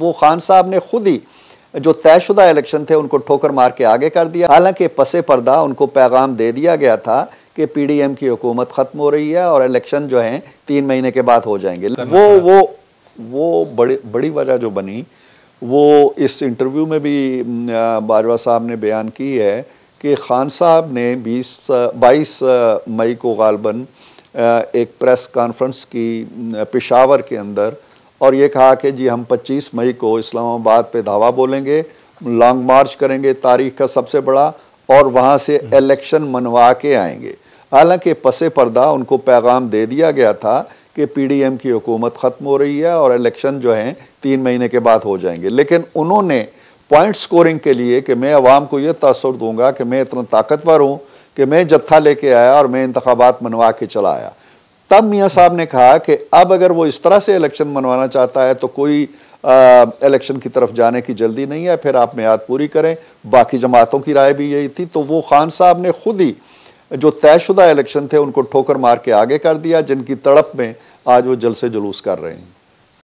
वो खान साहब ने खुद ही जो तयशुदा इलेक्शन थे उनको ठोकर मार के आगे कर दिया। हालांकि पसे पर्दा उनको पैगाम दे दिया गया था कि पीडीएम की हुकूमत ख़त्म हो रही है और इलेक्शन जो हैं 3 महीने के बाद हो जाएंगे। वो बड़ी वजह जो बनी वो इस इंटरव्यू में भी बाजवा साहब ने बयान की है कि खान साहब ने 22 मई को गालबन एक प्रेस कॉन्फ्रेंस की पेशावर के अंदर और ये कहा कि जी हम 25 मई को इस्लामाबाद पे धावा बोलेंगे, लॉन्ग मार्च करेंगे तारीख का सबसे बड़ा, और वहाँ से इलेक्शन मनवा के आएंगे। हालांकि पसे पर्दा उनको पैगाम दे दिया गया था कि पीडीएम की हुकूमत ख़त्म हो रही है और इलेक्शन जो हैं 3 महीने के बाद हो जाएंगे। लेकिन उन्होंने पॉइंट स्कोरिंग के लिए कि मैं अवाम को ये तासुर दूंगा कि मैं इतना ताकतवर हूँ कि मैं जत्था लेके आया और मैं इंतखाबात मनवा के चला आया, तब मियाँ साहब ने कहा कि अब अगर वो इस तरह से इलेक्शन मनवाना चाहता है तो कोई इलेक्शन की तरफ जाने की जल्दी नहीं है, फिर आप मियाद पूरी करें। बाकी जमातों की राय भी यही थी। तो वो खान साहब ने खुद ही जो तयशुदा इलेक्शन थे उनको ठोकर मार के आगे कर दिया, जिनकी तड़प में आज वो जलसे जुलूस कर रहे हैं।